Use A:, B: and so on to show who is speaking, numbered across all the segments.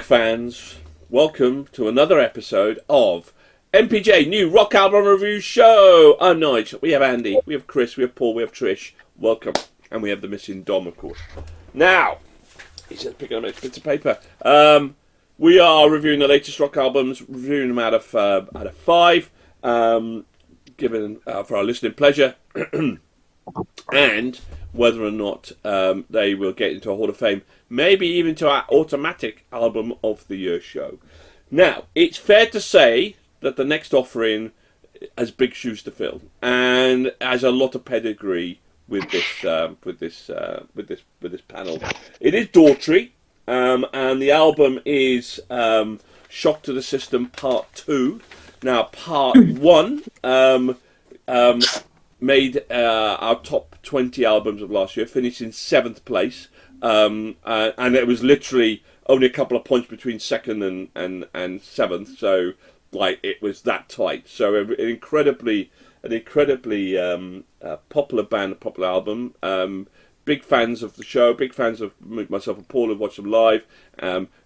A: fans, welcome to another episode of MPJ New Rock Album Review Show. I'm Nigel, we have Andy, we have Chris, we have Paul, we have Trish. Welcome. And we have the missing Dom, of course. Now, he's just picking up a bits of paper. We are reviewing the latest rock albums, reviewing them out of 5, given for our listening pleasure, and whether or not they will get into a Hall of Fame, maybe even to our automatic Album of the Year show. Now, it's fair to say that the next offering has big shoes to fill, and has a lot of pedigree with this panel. It is Daughtry, and the album is Shock to the System Part 2. Now, Part 1 made our top 20 albums of last year, finished in 7th place, and it was literally only a couple of points between 2nd and 7th, so like it was that tight. So an incredibly popular band, a popular album. Big fans of the show, big fans of myself and Paul, who watched them live.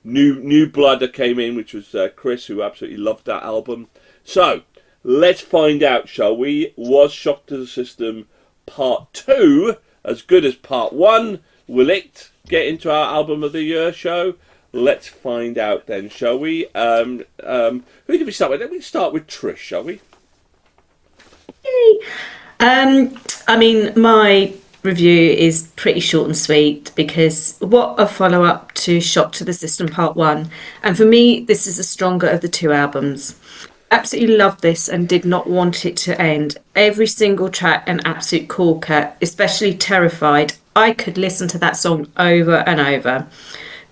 A: New blood that came in, which was Chris, who absolutely loved that album. So let's find out, shall we? Was Shock to the System Part 2 as good as Part 1? Will it get into our Album of the Year show? Let's find out then, shall we? Who do we start with? Let me start with Trish, shall we?
B: I mean, my review is pretty short and sweet because what a follow-up to Shock to the System Part 1. And for me, this is the stronger of the two albums. Absolutely loved this and did not want it to end. Every single track an absolute corker, especially Terrified. I could listen to that song over and over.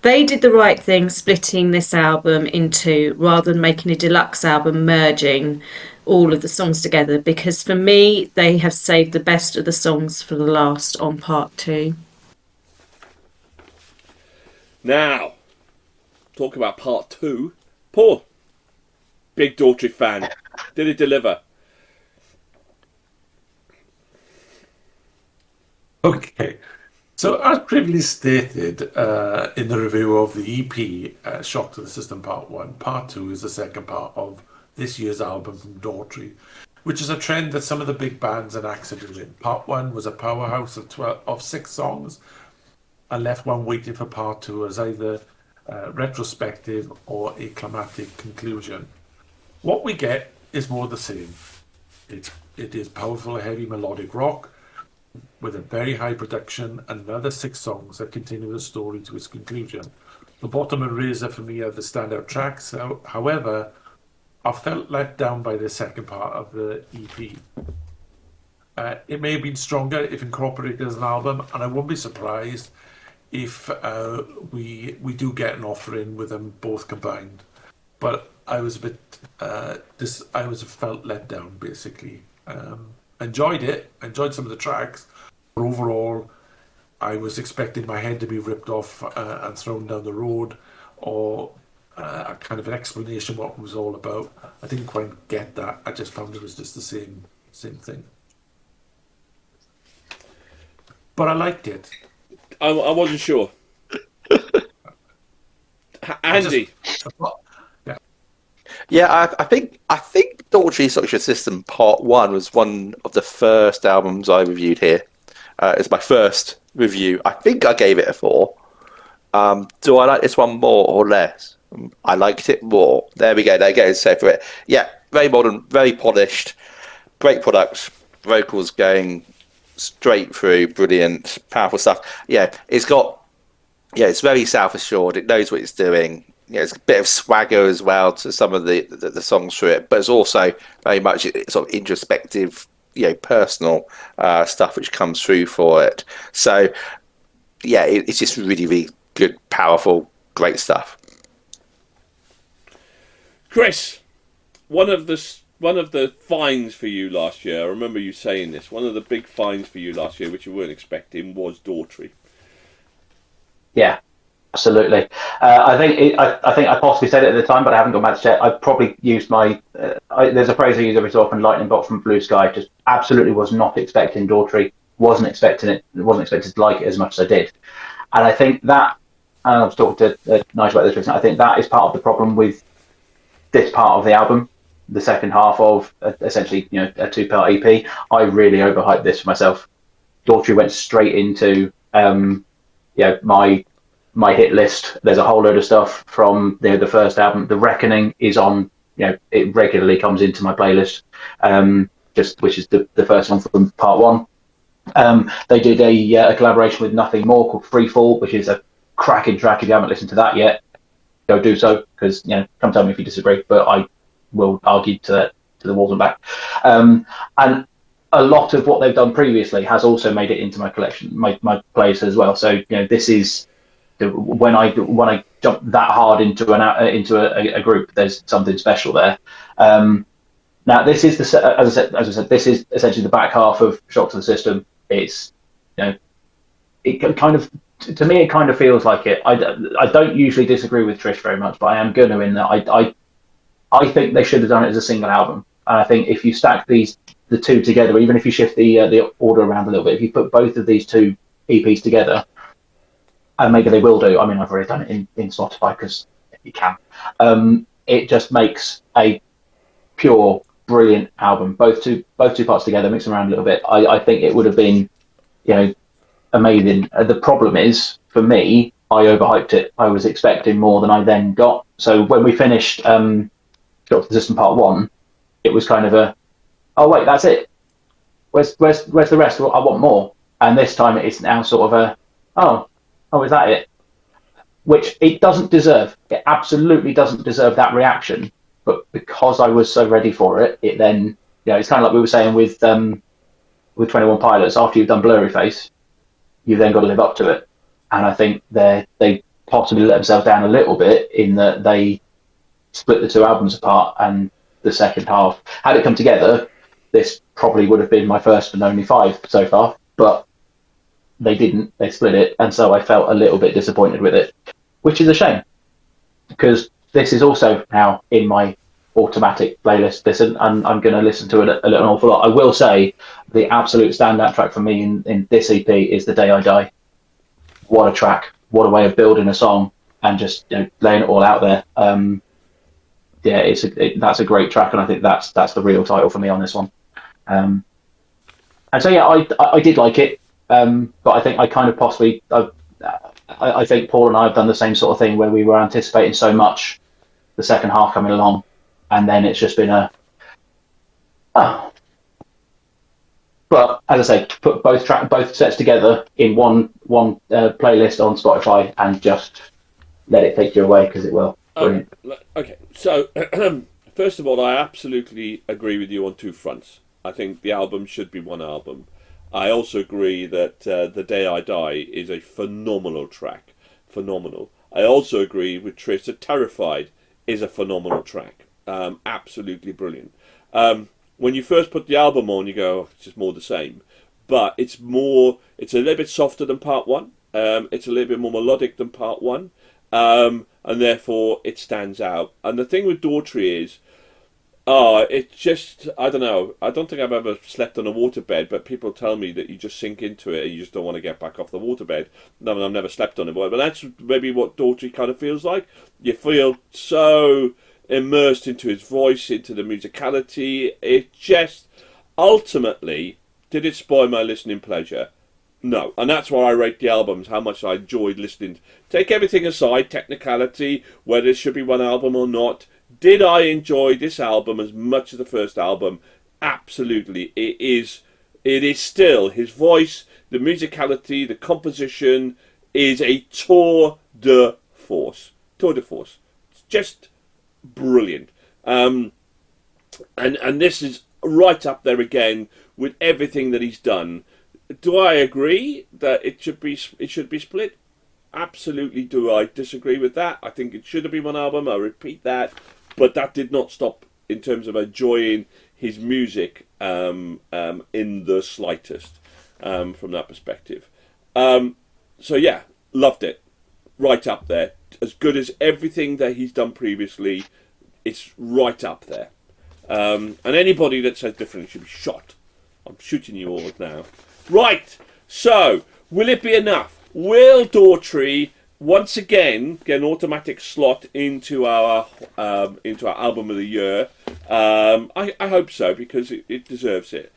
B: They did the right thing splitting this album in two rather than making a deluxe album merging all of the songs together, because for me they have saved the best of the songs for the last on Part 2.
A: Now, talk about Part 2. Paul, big Daughtry fan. Did it deliver?
C: Okay. So, as previously stated in the review of the EP, Shock to the System Part 1, Part 2 is the second part of this year's album from Daughtry, which is a trend that some of the big bands and acts are doing. Part 1 was a powerhouse of 6 songs and left one waiting for Part 2 as either retrospective or a climatic conclusion. What we get is more the same. It is powerful, heavy melodic rock with a very high production and another 6 songs that continue the story to its conclusion. The Bottom and RIAA for me are the standout tracks. However, I felt let down by the second part of the EP. It may have been stronger if incorporated as an album, and I won't be surprised if we do get an offering with them both combined. But I was a bit I felt let down basically. Enjoyed it, enjoyed some of the tracks, but overall I was expecting my head to be ripped off and thrown down the road, or a kind of an explanation what it was all about. I didn't quite get that. I just found it was just the same thing. But I liked it.
A: I wasn't sure. Andy.
D: Yeah, I think Daughtry Shock to the System Part 1 was one of the first albums I reviewed here. It's my first review. I think I gave it a 4. Do I like this one more or less? I liked it more. There we go. There goes. So for it. Yeah, very modern, very polished, great product. Vocals going straight through, brilliant, powerful stuff. Yeah, it's very self-assured. It knows what it's doing. Yeah, it's a bit of swagger as well to some of the songs through it, but it's also very much sort of introspective, personal stuff which comes through for it. So, yeah, it's just really, really good, powerful, great stuff.
A: Chris, one of the finds for you last year, I remember you saying this, one of the big finds for you last year, which you weren't expecting, was Daughtry.
E: Yeah, absolutely. I think I possibly said it at the time, but I haven't gone back to check. I probably used my. There's a phrase I use every so often: lightning bolt from blue sky. Just absolutely was not expecting Daughtry. Wasn't expecting it. Wasn't expected to like it as much as I did. And I think that and I've talked to Nigel about this recently, I think that is part of the problem with this part of the album, the second half of essentially, a 2-part EP. I really overhyped this for myself. Daughtry went straight into my hit list. There's a whole load of stuff from the first album. The Reckoning is on, it regularly comes into my playlist, which is the first one from part one. They did a collaboration with Nothing More called Free Fall, which is a cracking track. If you haven't listened to that yet, go do so, because come tell me if you disagree, but I will argue to the walls and back. And a lot of what they've done previously has also made it into my collection, my playlist as well. So this is when I jump that hard into a group, there's something special there. Now this is as I said, this is essentially the back half of Shock to the System. It's it kind of, to me, it kind of feels like it. I don't usually disagree with Trish very much, but I am going to, in that I think they should have done it as a single album. And I think if you stack the two together, even if you shift the order around a little bit, if you put both of these two EPs together, and maybe they will do. I mean, I've already done it in Spotify because you can. It just makes a pure, brilliant album. Both two parts together, mix them around a little bit. I think it would have been, amazing. The problem is, for me, I overhyped it. I was expecting more than I then got. So when we finished Shock to the System Part 1, it was kind of oh wait, that's it. Where's the rest? Well, I want more. And this time it's now sort of oh, is that it? Which it doesn't deserve. It absolutely doesn't deserve that reaction. But because I was so ready for it, it then, it's kind of like we were saying with 21 Pilots. After you've done Blurry Face, you've then got to live up to it. And I think they possibly let themselves down a little bit in that they split the two albums apart, and the second half, had it come together, this probably would have been my first and only 5 so far, but they didn't. They split it, and so I felt a little bit disappointed with it, which is a shame, because this is also now in my automatic playlist. I'm going to listen to it an awful lot. I will say the absolute standout track for me in this EP is The Day I Die. What a track. What a way of building a song and just laying it all out there. That's a great track, and I think that's the real title for me on this one. And so I did like it, but I think I kind of possibly I think Paul and I have done the same sort of thing where we were anticipating so much the second half coming along, and then it's just been But as I say, put both sets together in one playlist on Spotify and just let it take you away, because it will. Brilliant.
A: Okay, so first of all, I absolutely agree with you on two fronts. I think the album should be one album. I also agree that The Day I Die is a phenomenal track. Phenomenal. I also agree with Trish that Terrified is a phenomenal track. Absolutely brilliant. When you first put the album on, you go, it's just more the same. But it's a little bit softer than part one. It's a little bit more melodic than part one. And therefore it stands out. And the thing with Daughtry is, it's just, I don't know. I don't think I've ever slept on a waterbed, but people tell me that you just sink into it and you just don't want to get back off the waterbed. No, I've never slept on it, but that's maybe what Daughtry kind of feels like. You feel so immersed into his voice, into the musicality. It just, ultimately, did it spoil my listening pleasure? No. And that's why I rate the albums, how much I enjoyed listening. Take everything aside, technicality, whether it should be one album or not. Did I enjoy this album as much as the first album? Absolutely. It is still, his voice, the musicality, the composition is a tour de force. Tour de force. It's just brilliant. And this is right up there again with everything that he's done. Do I agree that it should be split? Absolutely. Do I disagree with that? I think it should have been one album. I repeat that. But that did not stop in terms of enjoying his music in the slightest from that perspective. So yeah, loved it. Right up there. As good as everything that he's done previously, it's right up there. And anybody that says differently should be shot. I'm shooting you all now. Right, so will it be enough? Will Daughtry once again get an automatic slot into our album of the year. I hope so, because it deserves it.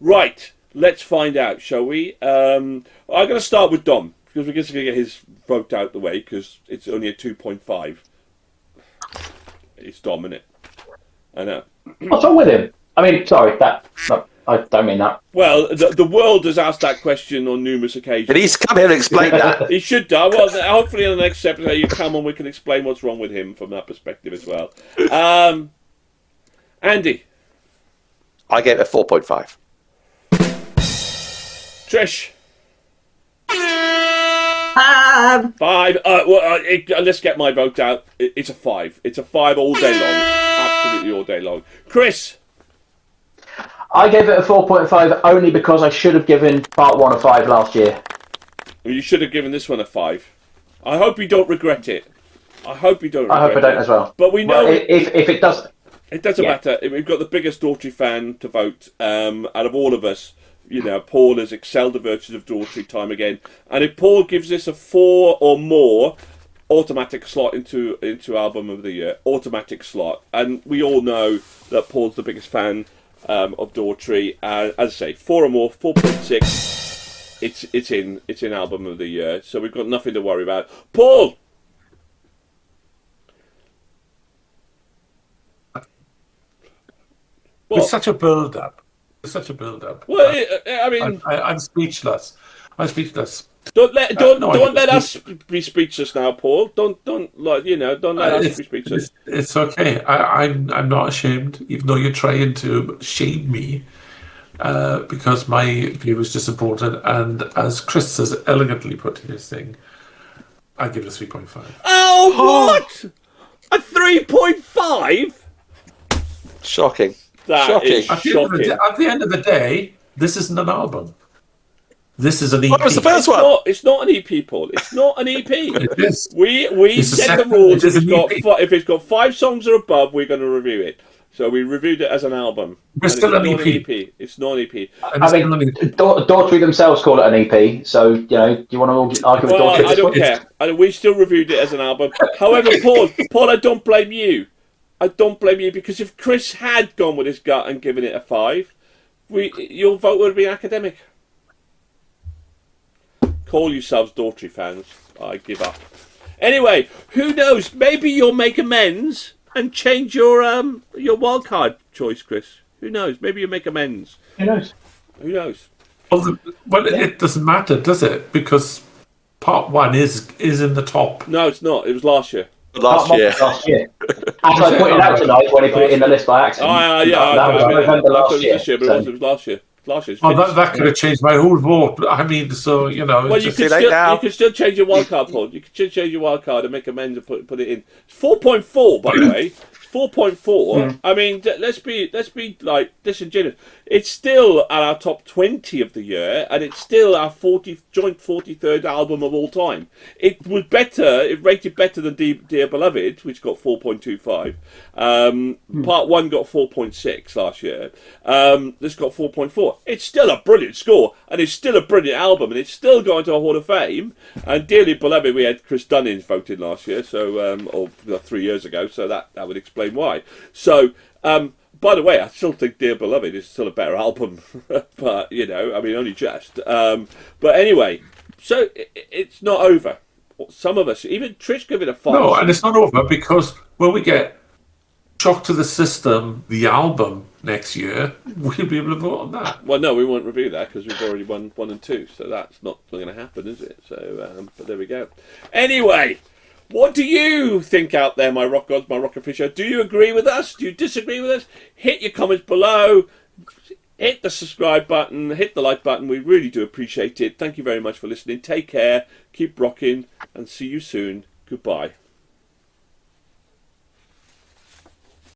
A: Right, let's find out, shall we? I'm going to start with Dom, because we're just going to get his vote out the way, because it's only a 2.5. It's Dom, isn't it? I know.
E: What's wrong with him? I mean, sorry, no, I don't mean that.
A: Well, the world has asked that question on numerous occasions.
D: And he's come here and explain that.
A: He should do. Well, hopefully in the next episode you come on, we can explain what's wrong with him from that perspective as well. Andy?
D: I gave it a 4.5.
A: Trish?
B: 5.
A: 5. Let's get my vote out. It's a 5. It's a 5 all day long. Absolutely all day long. Chris?
E: I gave it a 4.5 only because I should have given part 1 a 5 last year.
A: You should have given this one a 5. I hope you don't regret it. I hope you don't regret it.
E: I hope I don't as well.
A: But we know...
E: Well, if it does...
A: It doesn't matter. We've got the biggest Daughtry fan to vote out of all of us. You know, Paul has excelled the virtues of Daughtry time again. And if Paul gives this a 4 or more, automatic slot into album of the year. Automatic slot. And we all know that Paul's the biggest fan of Daughtry. As I say, 4 or more, 4.6. It's in album of the year. So we've got nothing to worry about. Paul.
C: It's such a build-up. It's such a build-up.
A: Well, I mean,
C: I'm speechless. I'm speechless.
A: Don't let us be speechless now, Paul. Don't let us be speechless.
C: It's okay. I'm not ashamed, even though you're trying to shame me, because my view is just important. And as Chris has elegantly put in his thing, I give it a 3.5.
A: Oh, what? A 3.5?
D: Shocking.
A: That is shocking.
C: At the end of the day, this isn't an album. This is an EP.
D: What was the first one?
A: It's not an EP, Paul. It's not an EP.
C: It is.
A: We set the rules. If it's got 5 songs or above, we're going to review it. So we reviewed it as an album.
C: It's still an EP.
A: It's not an EP.
E: I mean, Daughtry themselves call it an EP, so, you know, do you want to argue with Daughtry?
A: I don't care. We still reviewed it as an album. However, Paul, I don't blame you. I don't blame you, because if Chris had gone with his gut and given it a 5, your vote would have been academic. Call yourselves Daughtry fans. I give up. Anyway, who knows? Maybe you'll make amends and change your wildcard choice, Chris. Who knows? Maybe you'll make amends.
E: Who knows?
A: Who knows?
C: Well, it doesn't matter, does it? Because part 1 is in the top.
A: No, it's not. It was last year.
D: Last year.
E: As I pointed out tonight when he put it in the list by accident.
A: That was
E: November last year.
A: This year, but it was last year.
C: That could have changed my whole vote. I mean, so, you know...
A: Well, you can still change your wildcard, Paul. You can still change your wildcard and make amends and put it in. It's 4.4, by the way. 4.4. I mean, let's be like disingenuous. It's still at our top 20 of the year, and it's still our joint 43rd album of all time. It was better. It rated better than Dear Beloved, which got 4.25. Part 1 got 4.6 last year. This got 4.4. It's still a brilliant score, and it's still a brilliant album, and it's still going to a Hall of Fame. And Dearly Beloved, we had Chris Dunnins voted last year, or 3 years ago, so that would explain why. So, by the way, I still think Dear Beloved is still a better album, but, you know, I mean, only just. But anyway, so it's not over. Some of us, even Trish, give it a 5.
C: No, and it's not over, because when we get Shock to the System, the album, next year, we'll be able to vote on that.
A: Well, no, we won't review that, because we've already won 1 and 2, so that's not going to happen, is it? So, but there we go. Anyway, what do you think out there, my rock gods, my rock aficionados? Do you agree with us? Do you disagree with us? Hit your comments below. Hit the subscribe button. Hit the like button. We really do appreciate it. Thank you very much for listening. Take care. Keep rocking. And see you soon. Goodbye.